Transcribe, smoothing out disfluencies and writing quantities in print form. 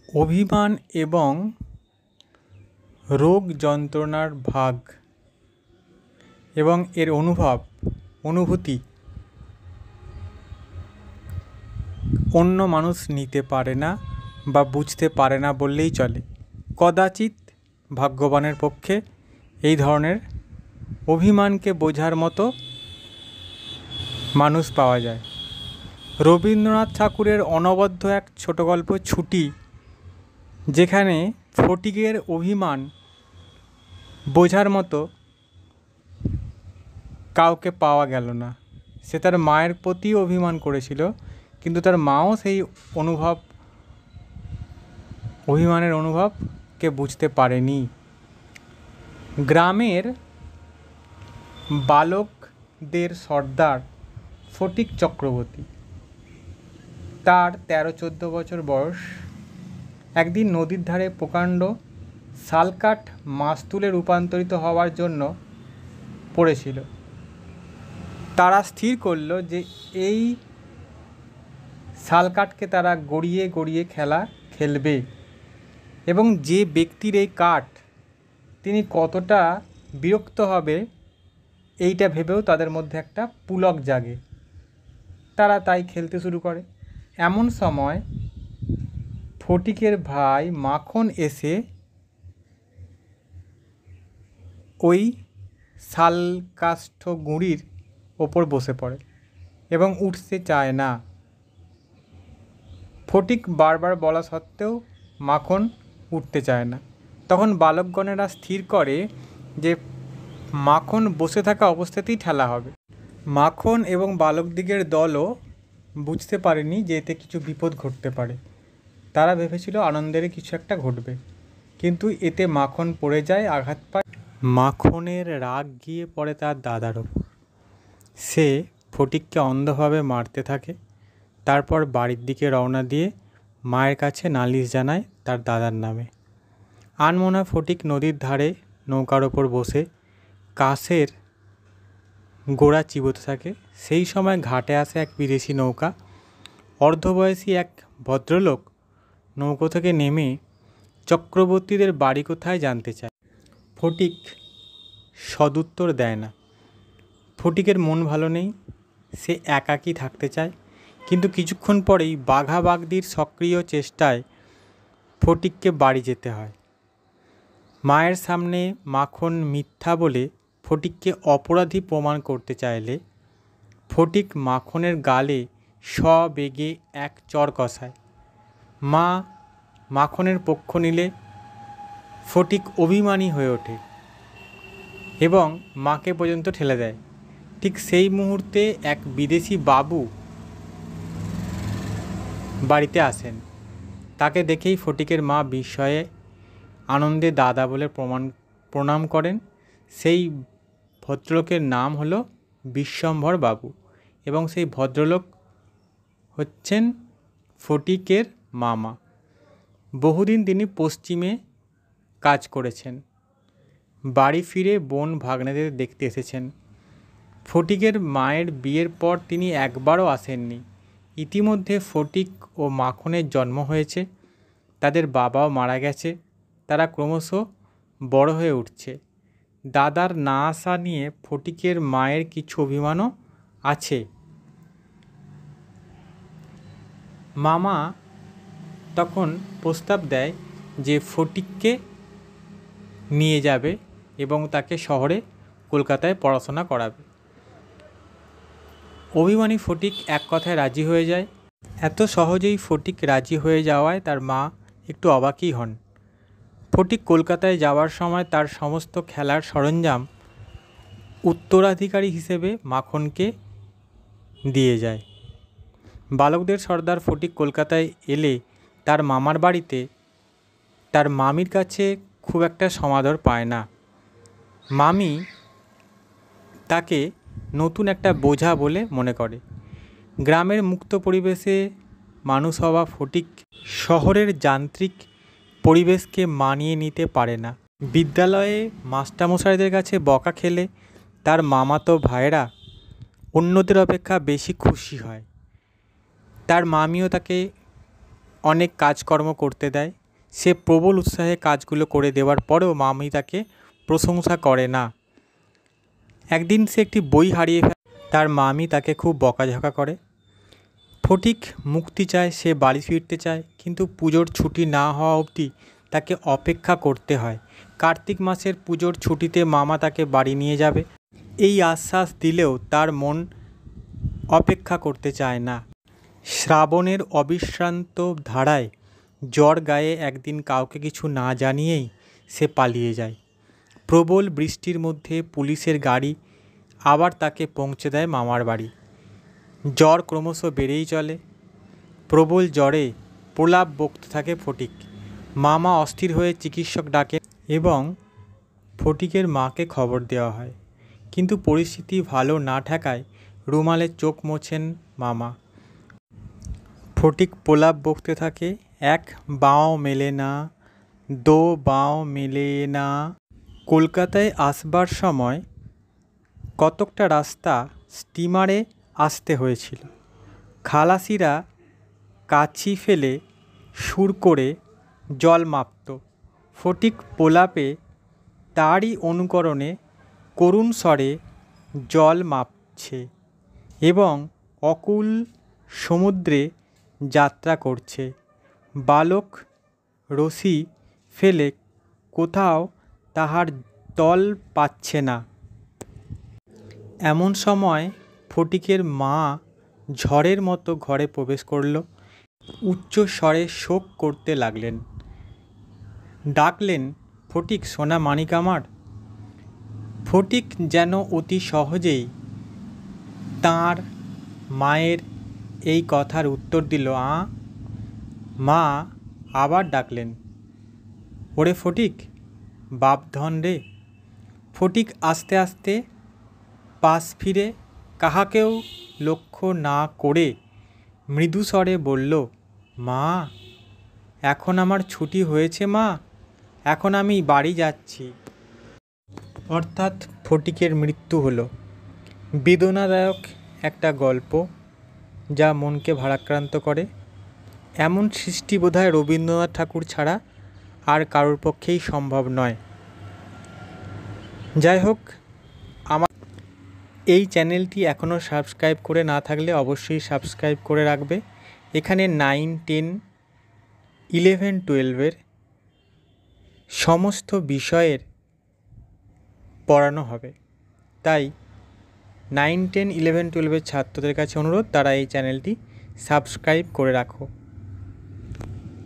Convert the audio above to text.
অভিমান এবং রোগ যন্ত্রণার ভাগ এবং এর অনুভূতি অন্য মানুষ নিতে পারে না বা বুঝতে পারে না বললেই চলে। কদাচিৎ ভাগ্যবানের পক্ষে এই ধরনের অভিমানকে বোঝার মতো মানুষ পাওয়া যায়। রবীন্দ্রনাথ ঠাকুরের অনবদ্য এক ছোট গল্প ছুটি, যেখানে ফটিকের অভিমান বোঝার মতো কাউকে পাওয়া গেল না। সে তার মায়ের প্রতি অভিমান করেছিল, কিন্তু তার মাও সেই অভিমানের অনুভবকে বুঝতে পারেনি। গ্রামের বালকদের সর্দার ফটিক চক্রবর্তী, তার 13-14 বছর বয়স, একদিন নদীর ধারে প্রকাণ্ড শালকাঠ মাস্তুলে রূপান্তরিত হওয়ার জন্য পড়েছিল। তারা স্থির করল যে এই শালকাঠকে তারা গড়িয়ে গড়িয়ে খেলবে এবং যে ব্যক্তির এই কাঠ তিনি কতটা বিরক্ত হবে এইটা ভেবেও তাদের মধ্যে একটা পুলক জাগে। তারা তাই খেলতে শুরু করে। এমন সময় ফটিকের ভাই মাখন এসে ওই শালকাষ্ঠ গুঁড়ির ওপর বসে পড়ে এবং উঠতে চায় না। ফটিক বারবার বলা সত্ত্বেও মাখন উঠতে চায় না। তখন বালকগণেরা স্থির করে যে মাখন বসে থাকা অবস্থাতেই ঠেলা হবে। মাখন এবং বালকদিগের দলও বুঝতে পারেনি যে এতে কিছু বিপদ ঘটতে পারে। তারা ভেবেছিল আনন্দের কিছু একটা ঘটবে, কিন্তু এতে মাখন পড়ে যায়, আঘাত পায়। মাখনের রাগ গিয়ে পড়ে তার দাদার ওপর। সে ফটিককে অন্ধভাবে মারতে থাকে। তারপর বাড়ির দিকে রওনা দিয়ে মায়ের কাছে নালিশ জানায় তার দাদার নামে। আনমনা ফটিক নদীর ধারে নৌকার ওপর বসে কাঠের গোড়া চিবোতে থাকে। সেই সময় ঘাটে আসে এক বিদেশি নৌকা। অর্ধবয়সী এক ভদ্রলোক নৌকো থেকে নেমে চক্রবর্তীদের বাড়ি কোথায় জানতে চায়। ফটিক সদুত্তর দেয় না। ফটিকের মন ভালো নেই, সে একাকী থাকতে চায়। কিন্তু কিছুক্ষণ পরেই বাঘাবাগদির সক্রিয় চেষ্টায় ফটিককে বাড়ি যেতে হয়। মায়ের সামনে মাখন মিথ্যা বলে ফটিককে অপরাধী প্রমাণ করতে চাইলে ফটিক মাখনের গালে সবেগে এক চড় কষায়। মা মাখনের পক্ষ নিলে ফটিক অভিমানী হয়ে ওঠে এবং মাকে পর্যন্ত ঠেলে দেয়। ঠিক সেই মুহূর্তে এক বিদেশি বাবু বাড়িতে আসেন। তাকে দেখেই ফটিকের মা বিস্ময়ে আনন্দে দাদা বলে প্রণাম করেন। সেই ভদ্রলোকের নাম হলো বিশ্বম্ভর বাবু এবং সেই ভদ্রলোক হচ্ছেন ফটিকের মামা। বহুদিন তিনি পশ্চিমে কাজ করেছেন। বাড়ি ফিরে বোন ভাগ্নেদের দেখতে এসেছেন। ফটিকের মায়ের বিয়ের পর তিনি একবারও আসেননি। ইতিমধ্যে ফটিক ও মাখনের জন্ম হয়েছে, তাদের বাবাও মারা গেছে। তারা ক্রমশ বড় হয়ে উঠছে। দাদার না আসা নিয়ে ফটিকের মায়ের কিছু অভিমানও আছে। মামা তখন প্রস্তাব দেয় যে ফটিককে নিয়ে যাবে এবং তাকে শহরে কলকাতায় পড়াশোনা করাবে। অভিমানী ফটিক এক কথায় রাজি হয়ে যায়। এত সহজেই ফটিক রাজি হয়ে যাওয়ায় তার মা একটু অবাকই হন। ফটিক কলকাতায় যাওয়ার সময় তার সমস্ত খেলার সরঞ্জাম উত্তরাধিকারী হিসেবে মাখনকে দিয়ে যায়। বালকদের সর্দার ফটিক কলকাতায় এলে তার মামার বাড়িতে তার মামির কাছে খুব একটা সমাদর পায় না। মামি তাকে নতুন একটা বোঝা বলে মনে করে। গ্রামের মুক্ত পরিবেশে মানুষ হওয়া ফটিক শহরের যান্ত্রিক পরিবেশকে মানিয়ে নিতে পারে না। বিদ্যালয়ে মাস্টারমশাইদের কাছে বকা খেলে তার মামাতো ভাইয়েরা অন্যদের অপেক্ষা বেশি খুশি হয়। তার মামিও তাকে অনেক কাজকর্ম করতে দেয়। সে প্রবল উৎসাহে কাজগুলো করে দেওয়ার পরেও মামি তাকে প্রশংসা করে না। একদিন সে একটি বই হারিয়ে ফেলে, তার মামি তাকে খুব বকাঝকা করে। ফটিক মুক্তি চায়, সে বাড়ি ফিরতে চায়, কিন্তু পুজোর ছুটি না হওয়া অবধি তাকে অপেক্ষা করতে হয়। কার্তিক মাসের পুজোর ছুটিতে মামা তাকে বাড়ি নিয়ে যাবে, এই আশ্বাস দিলেও তার মন অপেক্ষা করতে চায় না। শ্রাবণের অবিশ্রান্ত ধারায় জ্বর গায়ে একদিন কাউকে কিছু না জানিয়েই সে পালিয়ে যায়। প্রবল বৃষ্টির মধ্যে পুলিশের গাড়ি আবার তাকে পৌঁছে দেয় মামার বাড়ি। জ্বর ক্রমশ বেড়েই চলে। প্রবল জ্বরে প্রলাপ বকতে থাকে ফটিক। মামা অস্থির হয়ে চিকিৎসক ডাকে এবং ফটিকের মাকে খবর দেওয়া হয়, কিন্তু পরিস্থিতি ভালো না ঠেকায় রুমালে চোখ মোছেন মামা। ফটিক প্রলাপ বকতে থাকে, এক বাঁও মেলে না, দো বাঁও মেলে না। কলকাতায় আসবার সময় কতকটা রাস্তা স্টিমারে আসতে হয়েছিল। খালাসিরা কাছি ফেলে সুর করে জল মাপত। ফটিক প্রলাপে তারই অনুকরণে করুণ স্বরে জল মাপছে এবং অকুল সমুদ্রে যাত্রা করছে। বালক রশি ফেলে কোথাও তাহার তল পাচ্ছে না। এমন সময় ফটিকের মা ঝড়ের মতো ঘরে প্রবেশ করল। উচ্চ স্বরে শোক করতে লাগলেন। ডাকলেন, ফটিক সোনা মানিক আমার। ফটিক যেন অতি সহজেই তাঁর মায়ের এই কথার উত্তর দিল, মা আবার ডাকলেন, ওরে ফটিক, বাপধন রে। ফটিক আস্তে আস্তে পাশ ফিরে কাহাকেও লক্ষ্য না করে মৃদুস্বরে বলল, মা এখন আমার ছুটি হয়েছে মা, এখন আমি বাড়ি যাচ্ছি। অর্থাৎ ফটিকের মৃত্যু হলো। বেদনাদায়ক একটা গল্প, যা মনকে ভারাক্রান্ত করে। এমন সৃষ্টি বোধহয় রবীন্দ্রনাথ ঠাকুর ছাড়া আর কারোর পক্ষেই সম্ভব নয়। যাই হোক, আমার এই চ্যানেলটি এখনও সাবস্ক্রাইব করে না থাকলে অবশ্যই সাবস্ক্রাইব করে রাখবে। এখানে 9, 10, 11, 12 সমস্ত বিষয়ের পড়ানো হবে। তাই 9, 10, 11, 12 ছাত্রদের কাছে অনুরোধ, তারা এই চ্যানেলটি সাবস্ক্রাইব করে রাখো।